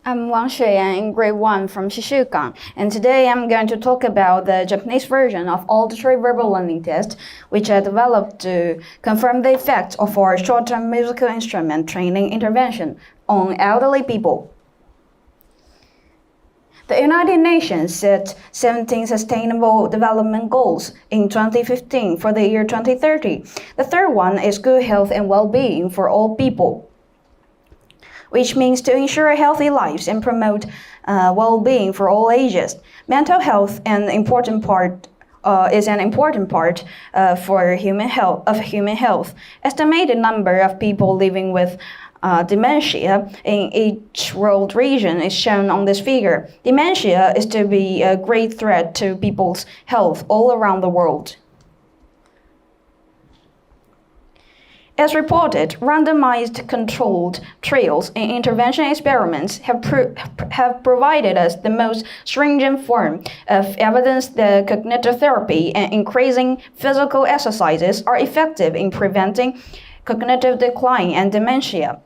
I'm Xueyan Wang in grade 1 from Shishukan, and today I'm going to talk about the Japanese version of Auditory verbal learning test, which I developed to confirm the effects of our short-term musical instrument training intervention on elderly people. The United Nations set 17 Sustainable Development Goals in 2015 for the year 2030. The third one is good health and well-being for all people, which means to ensure healthy lives and promote well-being for all ages. Mental health is an important part for human health. Estimated number of people living with dementia in each world region is shown on this figure. Dementia is to be a great threat to people's health all around the world. As reported, randomized controlled trials in intervention experiments have provided us the most stringent form of evidence that cognitive therapy and increasing physical exercises are effective in preventing cognitive decline and dementia.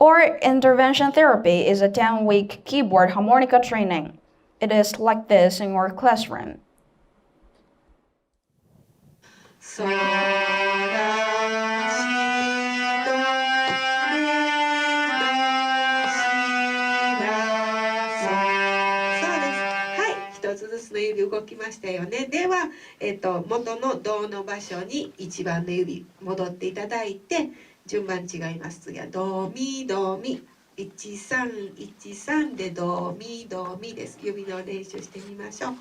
Or intervention therapy is a 10-week keyboard harmonica training. It is like this in your classroom. ずつの指動きましたよね。では、元のドの場所に1番の指戻っていただいて、順番違います。次はドミドミ1313でドミドミです。指の練習してみましょう。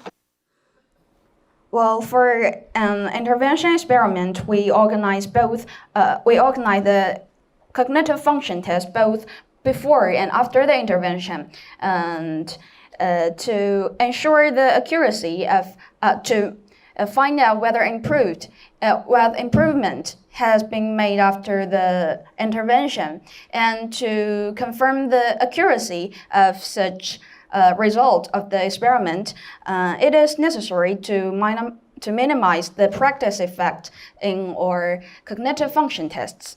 Well, for an intervention experiment, we organize the cognitive function test both before and after the intervention, and to ensure the accuracy of to find out whether improvement has been made after the intervention, and to confirm the accuracy of such result of the experiment, it is necessary to minimize the practice effect in our cognitive function tests.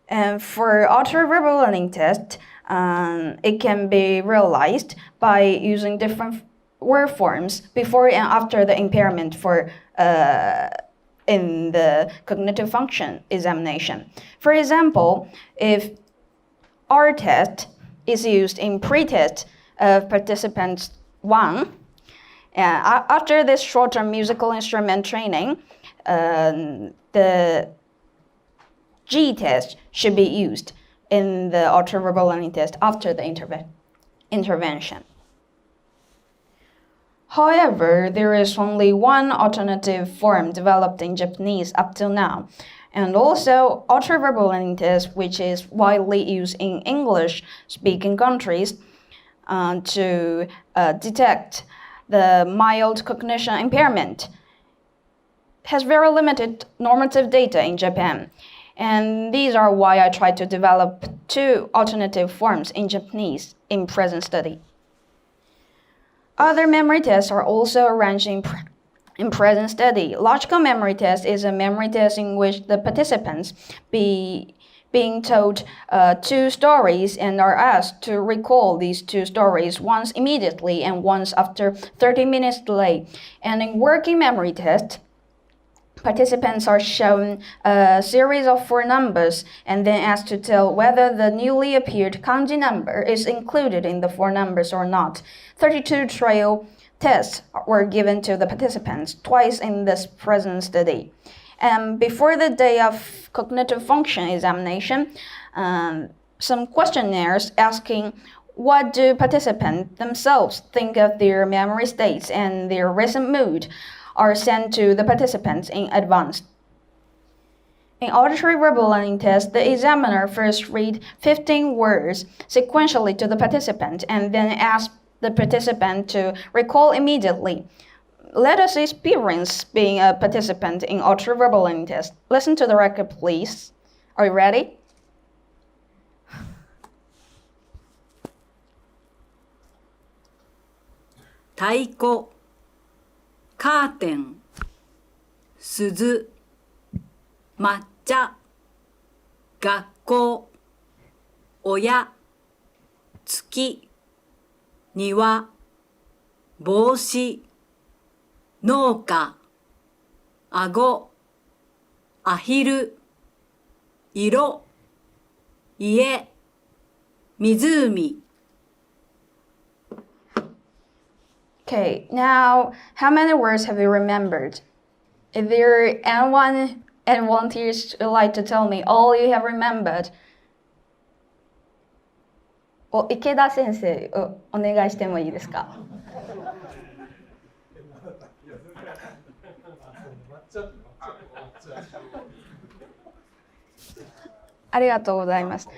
And for auditory verbal learning test, it can be realized by using different word forms before and after the impairment in the cognitive function examination. For example, if our test is used in pre-test of participant 1, after this short-term musical instrument training, the G test should be used in the auditory verbal learning test after the intervention. However, there is only one alternative form developed in Japanese up till now, and also auditory verbal learning test, which is widely used in English-speaking countries to detect the mild cognition impairment, has very limited normative data in Japan. And these are why I tried to develop two alternative forms in Japanese in present study. Other memory tests are also arranged in present study. Logical memory test is a memory test in which the participants being told two stories and are asked to recall these two stories once immediately and once after 30 minutes delay. And in working memory test, participants are shown a series of 4 numbers and then asked to tell whether the newly appeared kanji number is included in the 4 numbers or not. 32 trial tests were given to the participants twice in this present study. And before the day of cognitive function examination, some questionnaires asking what do participants themselves think of their memory states and their recent mood are sent to the participants in advance. In auditory verbal learning test, the examiner first read 15 words sequentially to the participant and then ask the participant to recall immediately. Let us experience being a participant in auditory verbal learning test. Listen to the record, please. Are you ready? 太鼓、カーテン、鈴、抹茶、学校、親、月、庭、帽子、農家、顎、アヒル、色、家、湖。 Okay, now how many words have you remembered? If there anyone and volunteers would like to tell me all you have remembered. 池田先生、お願いしてもいいですか？ありがとうございます。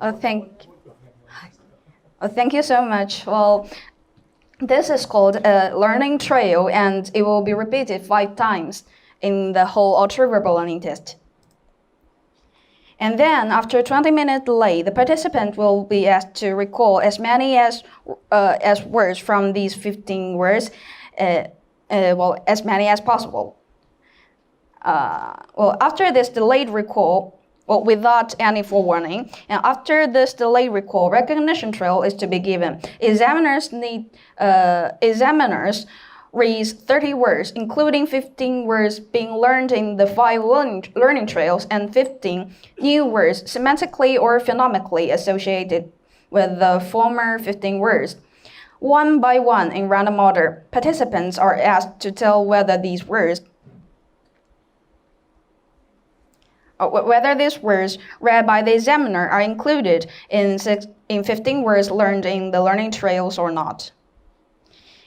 Thank you so much. Well, this is called a learning trail, and it will be repeated 5 times in the whole auditory verbal learning test. And then, after a 20-minute delay, the participant will be asked to recall as many as words from these 15 words, as many as possible. After this delayed recall, without any forewarning, and after this delayed recall, recognition trail is to be given. Examiners read 30 words, including 15 words being learned in the 5 learning trails and 15 new words semantically or phonemically associated with the former 15 words. One by one, in random order, participants are asked to tell whether these words read by the examiner are included in 15 words learned in the learning trails or not.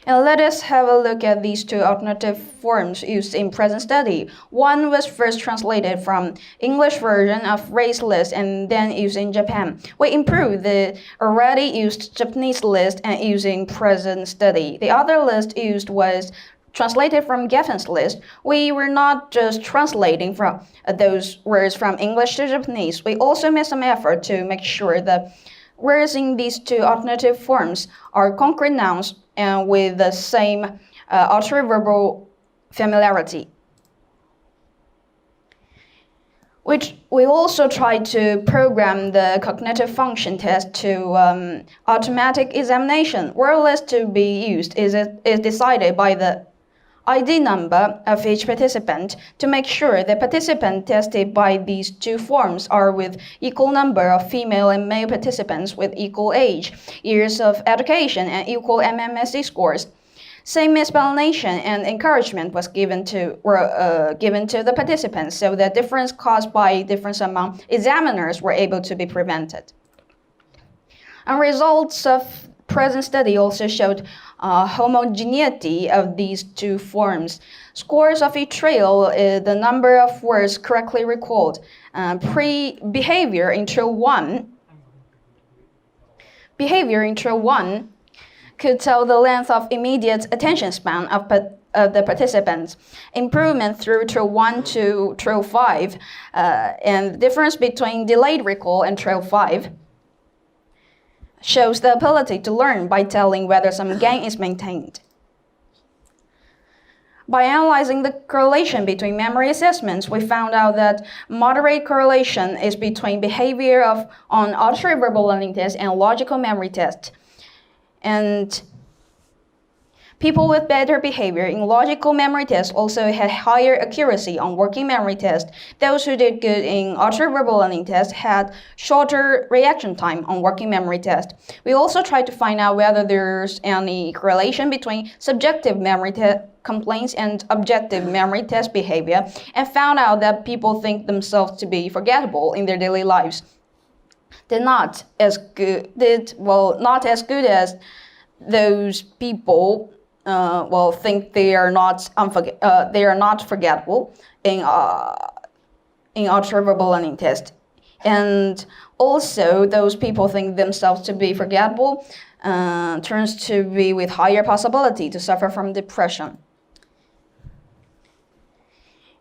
And let us have a look at these 2 alternative forms used in present study. One was first translated from English version of race list and then used in Japan. We improved the already used Japanese list and used in present study. The other list used was translated from Geffen's list. We were not just translating from those words from English to Japanese. We also made some effort to make sure that words in these 2 alternative forms are concrete nouns and with the same auditory verbal familiarity. Which we also tried to program the cognitive function test to automatic examination. Word list to be used is decided by the ID number of each participant to make sure the participant tested by these 2 forms are with equal number of female and male participants with equal age, years of education, and equal MMSE scores. Same explanation and encouragement was given to the participants, so the difference caused by difference among examiners were able to be prevented. And results of present study also showed homogeneity of these 2 forms. Scores of each trail, the number of words correctly recalled. Behavior in trail 1 could tell the length of immediate attention span of the participants. Improvement through trail 1 to trail 5, and the difference between delayed recall and trail 5 shows the ability to learn by telling whether some gain is maintained. By analyzing the correlation between memory assessments, we found out that moderate correlation is between behavior on auditory verbal learning test and logical memory test. And people with better behavior in logical memory test also had higher accuracy on working memory test. Those who did good in auditory verbal learning test had shorter reaction time on working memory test. We also tried to find out whether there's any correlation between subjective memory complaints and objective memory test behavior, and found out that people think themselves to be forgettable in their daily lives. Not as good as those people think they are not forgettable in auditory verbal learning test. And also those people think themselves to be forgettable turns to be with higher possibility to suffer from depression.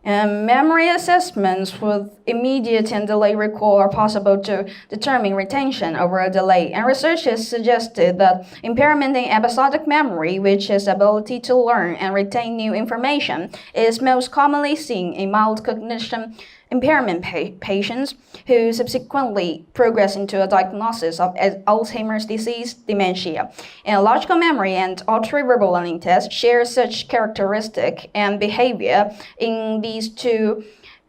And memory assessments with immediate and delayed recall are possible to determine retention over a delay. And researchers suggested that impairment in episodic memory, which is ability to learn and retain new information, is most commonly seen in mild cognition impairment patients who subsequently progress into a diagnosis of Alzheimer's disease, dementia. And logical memory and auditory verbal learning tests share such characteristic and behavior in these two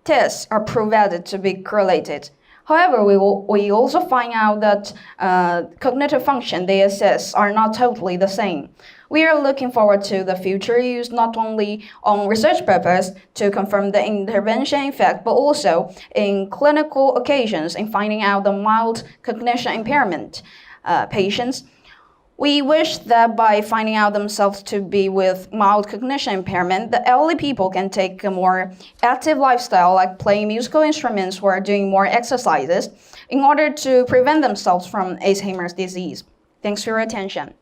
tests are proved to be correlated. However, we also find out that cognitive function they assess are not totally the same. We are looking forward to the future use not only on research purpose to confirm the intervention effect, but also in clinical occasions in finding out the mild cognition impairment patients. We wish that by finding out themselves to be with mild cognition impairment, the elderly people can take a more active lifestyle like playing musical instruments or doing more exercises in order to prevent themselves from Alzheimer's disease. Thanks for your attention.